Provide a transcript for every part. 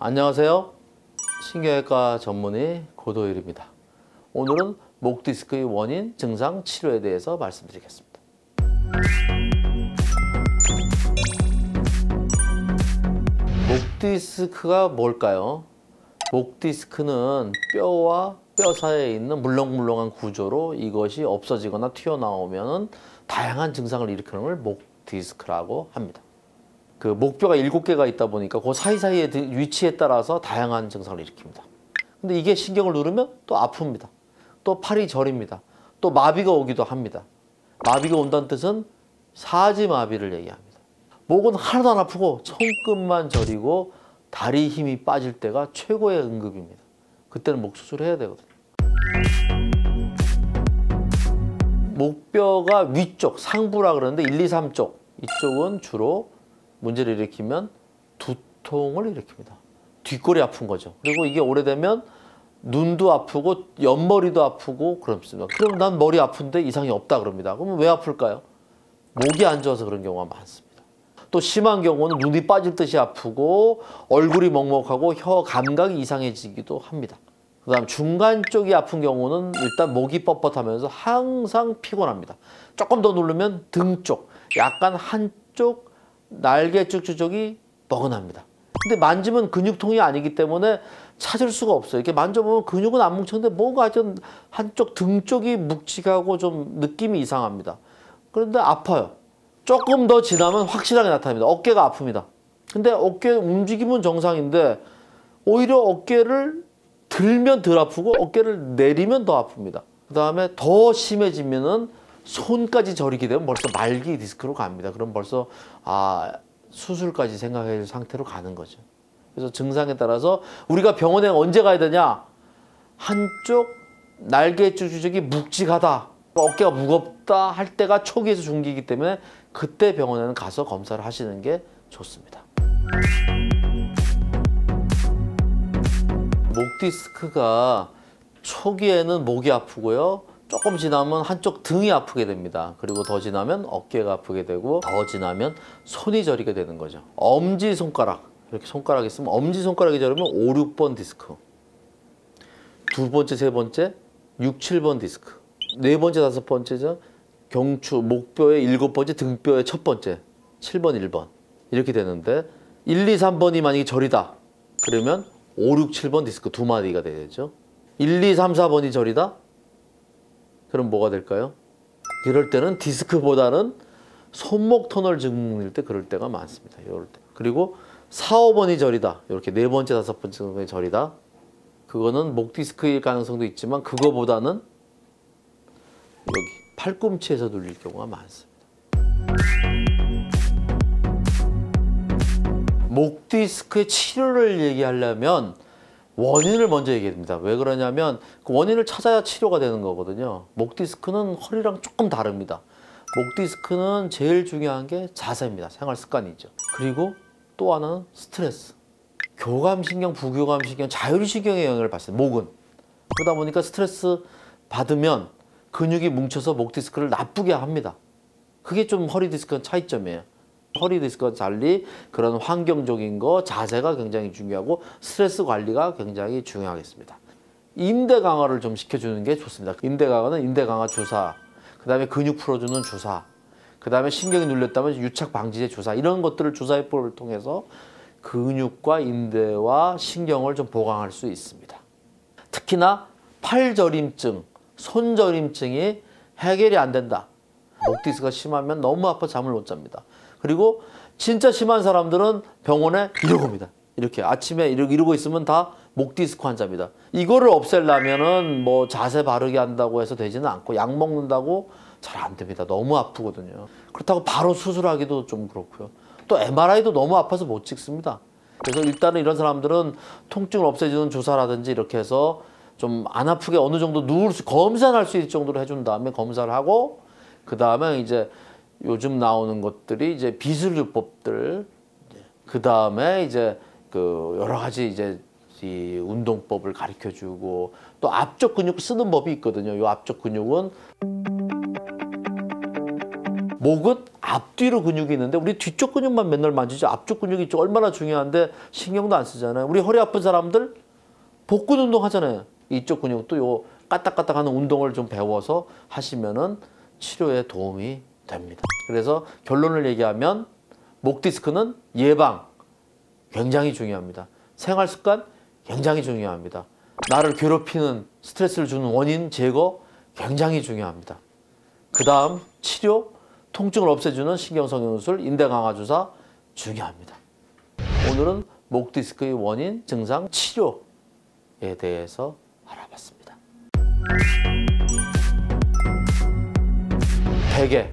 안녕하세요. 신경외과 전문의 고도일입니다. 오늘은 목 디스크의 원인, 증상, 치료에 대해서 말씀드리겠습니다. 목 디스크가 뭘까요? 목 디스크는 뼈와 뼈 사이에 있는 물렁물렁한 구조로 이것이 없어지거나 튀어나오면 다양한 증상을 일으키는 걸 목 디스크라고 합니다. 그 목뼈가 7개가 있다 보니까 그 사이사이의 위치에 따라서 다양한 증상을 일으킵니다. 근데 이게 신경을 누르면 또 아픕니다. 또 팔이 저립니다. 또 마비가 오기도 합니다. 마비가 온다는 뜻은 사지마비를 얘기합니다. 목은 하나도 안 아프고 손끝만 저리고 다리 힘이 빠질 때가 최고의 응급입니다. 그때는 목 수술해야 되거든요. 목뼈가 위쪽, 상부라 그러는데 1, 2, 3쪽 이쪽은 주로 문제를 일으키면 두통을 일으킵니다. 뒷골이 아픈 거죠. 그리고 이게 오래되면 눈도 아프고 옆머리도 아프고 그렇습니다. 그럼 난 머리 아픈데 이상이 없다 그럽니다. 그러면 왜 아플까요? 목이 안 좋아서 그런 경우가 많습니다. 또 심한 경우는 눈이 빠질 듯이 아프고 얼굴이 먹먹하고 혀 감각이 이상해지기도 합니다. 그 다음 중간 쪽이 아픈 경우는 일단 목이 뻣뻣하면서 항상 피곤합니다. 조금 더 누르면 등 쪽, 약간 한쪽 날개쪽 쪽이 뻐근합니다. 근데 만지면 근육통이 아니기 때문에 찾을 수가 없어요. 이렇게 만져보면 근육은 안 뭉쳤는데 뭔가 좀 한쪽 등 쪽이 묵직하고 좀 느낌이 이상합니다. 그런데 아파요. 조금 더 지나면 확실하게 나타납니다. 어깨가 아픕니다. 근데 어깨 움직임은 정상인데 오히려 어깨를 들면 덜 아프고 어깨를 내리면 더 아픕니다. 그 다음에 더 심해지면은 손까지 저리게 되면 벌써 말기 디스크로 갑니다. 그럼 벌써 수술까지 생각할 상태로 가는 거죠. 그래서 증상에 따라서 우리가 병원에 언제 가야 되냐? 한쪽 날개 쪽이 묵직하다, 어깨가 무겁다 할 때가 초기에서 중기이기 때문에 그때 병원에는 가서 검사를 하시는 게 좋습니다. 목 디스크가 초기에는 목이 아프고요. 조금 지나면 한쪽 등이 아프게 됩니다. 그리고 더 지나면 어깨가 아프게 되고 더 지나면 손이 저리게 되는 거죠. 엄지손가락, 이렇게 손가락이 있으면 엄지손가락이 저리면 5, 6번 디스크, 두 번째, 세 번째, 6, 7번 디스크, 네 번째, 다섯 번째죠. 경추, 목뼈의 7번째, 등뼈의 첫 번째, 7번, 1번 이렇게 되는데 1, 2, 3번이 만약에 저리다 그러면 5, 6, 7번 디스크 두 마디가 되겠죠. 1, 2, 3, 4번이 저리다? 그럼 뭐가 될까요? 이럴 때는 디스크보다는 손목 터널 증후일 때 그럴 때가 많습니다. 이럴 때. 그리고 4, 5번이 저리다. 이렇게 네 번째, 다섯 번째 저리다. 그거는 목 디스크일 가능성도 있지만 그거보다는 여기 팔꿈치에서 눌릴 경우가 많습니다. 목 디스크의 치료를 얘기하려면 원인을 먼저 얘기해야 됩니다. 왜 그러냐면 그 원인을 찾아야 치료가 되는 거거든요. 목 디스크는 허리랑 조금 다릅니다. 목 디스크는 제일 중요한 게 자세입니다. 생활 습관이죠. 그리고 또 하나는 스트레스. 교감신경, 부교감신경, 자율신경의 영향을 받습니다. 목은. 그러다 보니까 스트레스 받으면 근육이 뭉쳐서 목 디스크를 나쁘게 합니다. 그게 좀 허리 디스크의 차이점이에요. 허리 디스크와 달리 그런 환경적인 거, 자세가 굉장히 중요하고 스트레스 관리가 굉장히 중요하겠습니다. 인대 강화를 좀 시켜주는 게 좋습니다. 인대 강화는 인대 강화 주사, 그 다음에 근육 풀어주는 주사, 그 다음에 신경이 눌렸다면 유착 방지제 주사, 이런 것들을 주사해법을 통해서 근육과 인대와 신경을 좀 보강할 수 있습니다. 특히나 팔저림증, 손저림증이 해결이 안 된다. 목 디스크가 심하면 너무 아파 잠을 못 잡니다. 그리고 진짜 심한 사람들은 병원에 이러고 옵니다. 이렇게 아침에 이러고 있으면 다 목 디스크 환자입니다. 이거를 없애려면은 뭐 자세 바르게 한다고 해서 되지는 않고 약 먹는다고 잘 안 됩니다. 너무 아프거든요. 그렇다고 바로 수술하기도 좀 그렇고요. 또 MRI도 너무 아파서 못 찍습니다. 그래서 일단은 이런 사람들은 통증을 없애주는 주사라든지 이렇게 해서 좀 안 아프게 어느 정도 검사를 할 수 있을 정도로 해준 다음에 검사를 하고 그 다음에 이제 요즘 나오는 것들이 이제 비술요법들, 그 다음에 이제 그 여러 가지 이제 이 운동법을 가르쳐 주고 또 앞쪽 근육 쓰는 법이 있거든요. 이 앞쪽 근육은 목은 앞뒤로 근육이 있는데 우리 뒤쪽 근육만 맨날 만지죠. 앞쪽 근육이 얼마나 중요한데 신경도 안 쓰잖아요. 우리 허리 아픈 사람들 복근 운동 하잖아요. 이쪽 근육도 요 까딱까딱하는 운동을 좀 배워서 하시면은 치료에 도움이 됩니다. 그래서 결론을 얘기하면 목 디스크는 예방 굉장히 중요합니다. 생활 습관 굉장히 중요합니다. 나를 괴롭히는 스트레스를 주는 원인 제거 굉장히 중요합니다. 그 다음 치료, 통증을 없애주는 신경성형술, 인대 강화 주사 중요합니다. 오늘은 목 디스크의 원인, 증상, 치료에 대해서 알아봤습니다. 베개.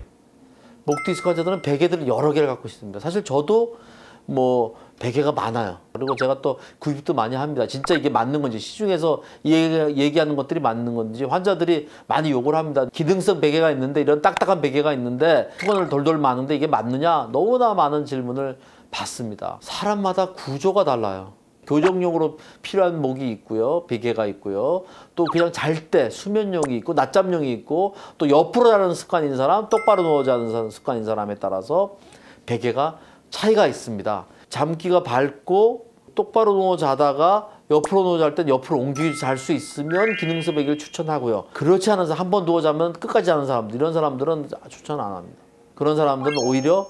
목 디스크 환자들은 베개들을 여러 개를 갖고 있습니다. 사실 저도 뭐 베개가 많아요. 그리고 제가 또 구입도 많이 합니다. 진짜 이게 맞는 건지, 시중에서 얘기하는 것들이 맞는 건지 환자들이 많이 욕을 합니다. 기능성 베개가 있는데, 이런 딱딱한 베개가 있는데 수건을 돌돌 마는데 이게 맞느냐? 너무나 많은 질문을 받습니다. 사람마다 구조가 달라요. 교정용으로 필요한 목이 있고요, 베개가 있고요, 또 그냥 잘 때 수면용이 있고 낮잠용이 있고, 또 옆으로 자는 습관인 사람, 똑바로 누워 자는 습관인 사람에 따라서 베개가 차이가 있습니다. 잠기가 밝고 똑바로 누워 자다가 옆으로 누워 잘 땐 옆으로 옮기고 잘 수 있으면 기능성 베개를 추천하고요. 그렇지 않은 사람, 한 번 누워 자면 끝까지 자는 사람들, 이런 사람들은 추천 안 합니다. 그런 사람들은 오히려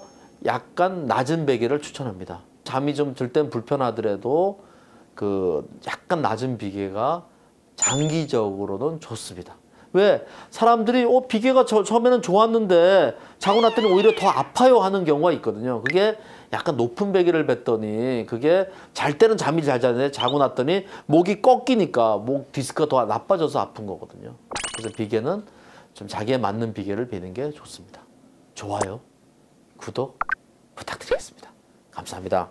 약간 낮은 베개를 추천합니다. 잠이 좀 들 땐 불편하더라도 그 약간 낮은 비계가 장기적으로는 좋습니다. 왜? 사람들이 비계가 처음에는 좋았는데 자고 났더니 오히려 더 아파요 하는 경우가 있거든요. 그게 약간 높은 베개를 뱉더니, 그게 잘 때는 잠이 잘 자는데 자고 났더니 목이 꺾이니까 목 디스크가 더 나빠져서 아픈 거거든요. 그래서 비계는 좀 자기에 맞는 비계를 베는 게 좋습니다. 좋아요, 구독 부탁드리겠습니다. 감사합니다.